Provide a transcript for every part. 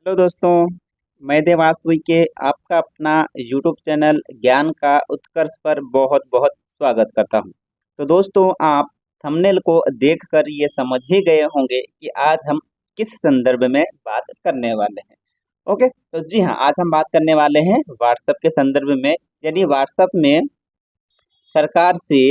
Hello दोस्तों, मैं देवास के आपका अपना यूट्यूब चैनल ज्ञान का उत्कर्ष पर बहुत बहुत स्वागत करता हूं। तो दोस्तों, आप थंबनेल को देखकर ये समझ ही गए होंगे कि आज हम किस संदर्भ में बात करने वाले हैं। ओके, तो जी हाँ, आज हम बात करने वाले हैं व्हाट्सएप के संदर्भ में। यानी व्हाट्सएप में सरकार से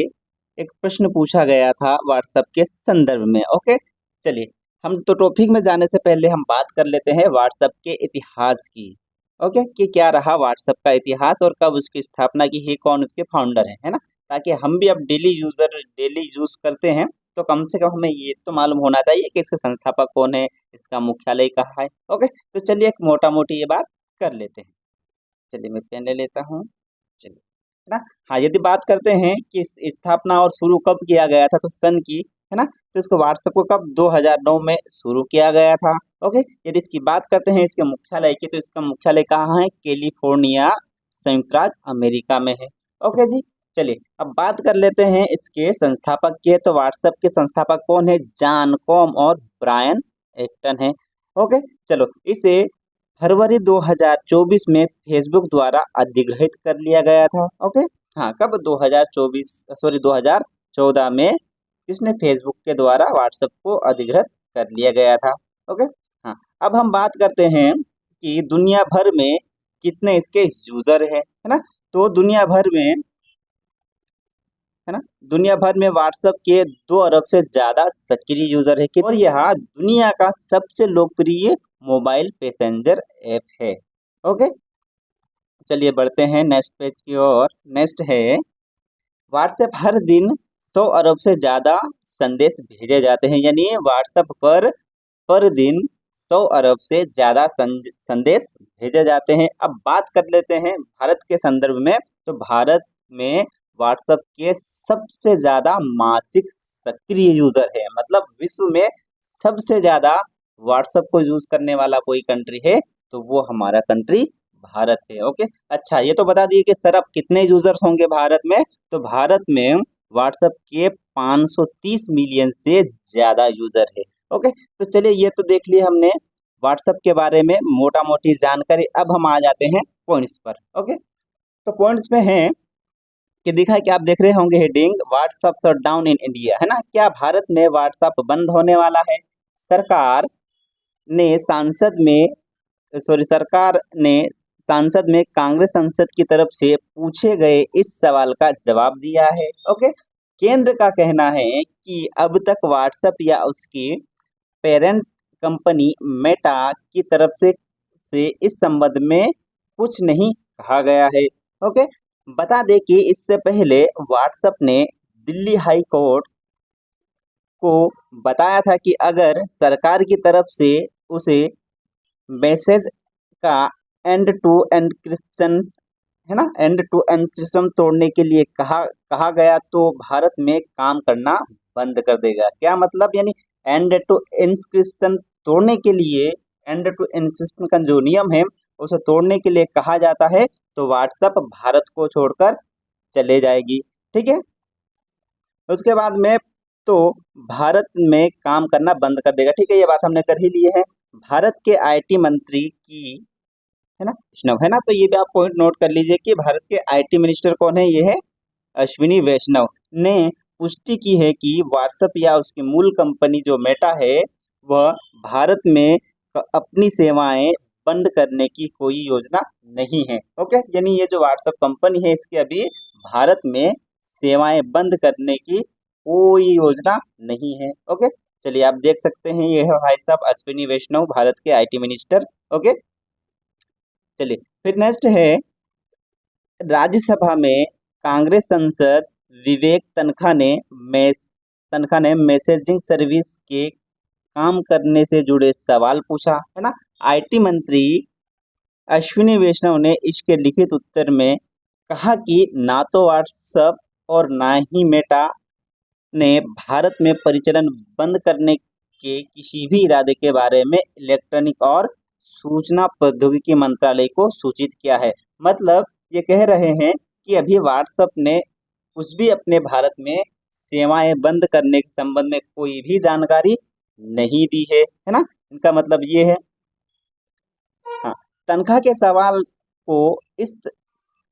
एक प्रश्न पूछा गया था व्हाट्सएप के संदर्भ में। ओके, चलिए हम तो टॉपिक में जाने से पहले हम बात कर लेते हैं व्हाट्सएप के इतिहास की। ओके, कि क्या रहा व्हाट्सएप का इतिहास और कब उसकी स्थापना की है, कौन उसके फाउंडर है ना। ताकि हम भी अब डेली यूज करते हैं, तो कम से कम हमें ये तो मालूम होना चाहिए कि इसके संस्थापक कौन है, इसका मुख्यालय कहाँ है। ओके, तो चलिए एक मोटा मोटी ये बात कर लेते हैं। चलिए मैं पेन ले लेता हूँ। चलिए, है ना। हाँ, यदि बात करते हैं कि स्थापना और शुरू कब किया गया था, तो सन की, है ना। तो इसको व्हाट्सएप को कब 2009 में शुरू किया गया था। ओके, यदि इसकी बात करते हैं इसके मुख्यालय की, तो इसका मुख्यालय कहाँ है, कैलिफोर्निया, संयुक्त राज्य अमेरिका में है। ओके जी, चलिए अब बात कर लेते हैं इसके संस्थापक के। तो व्हाट्सएप के संस्थापक कौन है, जॉन कॉम और ब्रायन एक्टन है। ओके, चलो इसे फरवरी 2024 में फेसबुक द्वारा अधिग्रहित कर लिया गया था। ओके, हाँ, कब 2014 में किसने, फेसबुक के द्वारा व्हाट्सएप को अधिग्रहित कर लिया गया था। ओके, हाँ, अब हम बात करते हैं कि दुनिया भर में कितने इसके यूजर है ना। तो दुनिया भर में व्हाट्सएप के 2 अरब से ज्यादा सक्रिय यूजर है और यह दुनिया का सबसे लोकप्रिय मोबाइल पैसेंजर ऐप है। ओके, चलिए बढ़ते हैं नेक्स्ट पेज की ओर। नेक्स्ट है, व्हाट्सएप हर दिन 100 अरब से ज़्यादा संदेश भेजे जाते हैं। यानी व्हाट्सएप पर दिन 100 अरब से ज़्यादा संदेश भेजे जाते हैं। अब बात कर लेते हैं भारत के संदर्भ में। तो भारत में व्हाट्सएप के सबसे ज़्यादा मासिक सक्रिय यूजर है। मतलब विश्व में सबसे ज़्यादा व्हाट्सएप को यूज करने वाला कोई कंट्री है, तो वो हमारा कंट्री भारत है। ओके, अच्छा ये तो बता दिए कि सर अब कितने यूजर्स होंगे भारत में। तो भारत में व्हाट्सएप के 530 मिलियन से ज्यादा यूजर है। ओके, तो चलिए ये तो देख लिए हमने व्हाट्सएप के बारे में मोटा मोटी जानकारी। अब हम आ जाते हैं पॉइंट्स पर। ओके, तो पॉइंट्स में है कि दिखा है कि आप देख रहे होंगे heading, WhatsApp shut down in India, है ना। क्या भारत में व्हाट्सएप बंद होने वाला है। सरकार ने सांसद में सरकार ने सांसद में कांग्रेस संसद की तरफ से पूछे गए इस सवाल का जवाब दिया है। ओके, केंद्र का कहना है कि अब तक व्हाट्सएप या उसकी पेरेंट कंपनी मेटा की तरफ से इस संबंध में कुछ नहीं कहा गया है। ओके, बता दें कि इससे पहले व्हाट्सएप ने दिल्ली हाई कोर्ट को बताया था कि अगर सरकार की तरफ से उसे मैसेज का एंड टू एनक्रिप्शन, है ना, एंड टू एनक्रिप्शन तोड़ने के लिए कहा गया, तो भारत में काम करना बंद कर देगा। क्या मतलब, यानी एंड टू एनक्रिप्शन तोड़ने के लिए, एंड टू एनक्रिप्शन का जो नियम है उसे तोड़ने के लिए कहा जाता है, तो व्हाट्सएप भारत को छोड़कर चले जाएगी। ठीक है, उसके बाद में तो भारत में काम करना बंद कर देगा। ठीक है, ये बात हमने कर ही ली है। भारत के आईटी मंत्री की, है ना, वैष्णव, है ना। तो ये भी आप पॉइंट नोट कर लीजिए कि भारत के आईटी मिनिस्टर कौन है, ये है अश्विनी वैष्णव ने पुष्टि की है कि व्हाट्सएप या उसकी मूल कंपनी जो मेटा है, वह भारत में अपनी सेवाएं बंद करने की कोई योजना नहीं है। ओके, यानी ये जो व्हाट्सएप कंपनी है, इसकी अभी भारत में सेवाएं बंद करने की कोई योजना नहीं है। ओके, चलिए आप देख सकते हैं, ये है भाई साहब अश्विनी वैष्णव, भारत के आईटी मिनिस्टर। ओके, चलिए फिर नेक्स्ट है, राज्यसभा में कांग्रेस सांसद विवेक तनखा ने मैसेजिंग सर्विस के काम करने से जुड़े सवाल पूछा, है ना। आईटी मंत्री अश्विनी वैष्णव ने इसके लिखित उत्तर में कहा कि ना तो व्हाट्सएप और ना ही मेटा ने भारत में परिचालन बंद करने के किसी भी इरादे के बारे में इलेक्ट्रॉनिक और सूचना प्रौद्योगिकी मंत्रालय को सूचित किया है। मतलब ये कह रहे हैं कि अभी व्हाट्सएप ने कुछ भी अपने भारत में सेवाएं बंद करने के संबंध में कोई भी जानकारी नहीं दी है ना। इनका मतलब ये है। तनख्वाह के सवाल को इस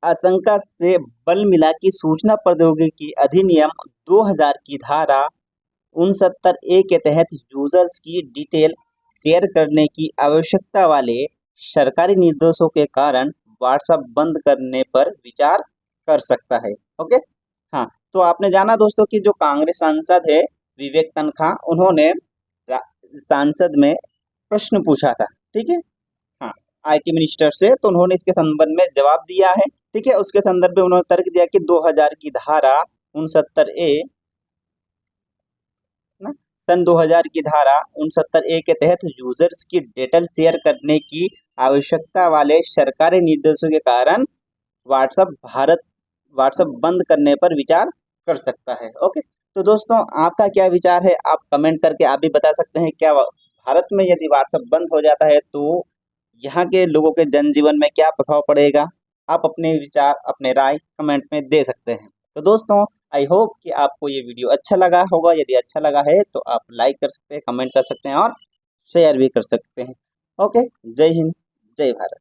आशंका से बल मिला कि सूचना प्रौद्योगिकी अधिनियम 2000 की धारा 69A के तहत यूजर्स की डिटेल शेयर करने की आवश्यकता वाले सरकारी निर्देशों के कारण व्हाट्सएप बंद करने पर विचार कर सकता है। ओके, हाँ, तो आपने जाना दोस्तों कि जो कांग्रेस सांसद है विवेक तनखा, उन्होंने सांसद में प्रश्न पूछा था, ठीक है, हाँ, आईटी मिनिस्टर से, तो उन्होंने इसके संबंध में जवाब दिया है, ठीक है। उसके संदर्भ में उन्होंने तर्क दिया कि 2000 की धारा 69A ना, सन 2000 की धारा 69A के तहत यूजर्स की डिटेल शेयर करने की आवश्यकता वाले सरकारी निर्देशों के कारण व्हाट्सएप बंद करने पर विचार कर सकता है। ओके, तो दोस्तों आपका क्या विचार है, आप कमेंट करके आप भी बता सकते हैं। क्या भारत में यदि व्हाट्सएप बंद हो जाता है तो यहाँ के लोगों के जनजीवन में क्या प्रभाव पड़ेगा? आप अपने विचार, अपने राय कमेंट में दे सकते हैं। तो दोस्तों आई होप कि आपको ये वीडियो अच्छा लगा होगा। यदि अच्छा लगा है तो आप लाइक कर सकते हैं, कमेंट कर सकते हैं और शेयर भी कर सकते हैं। ओके, जय हिंद, जय भारत।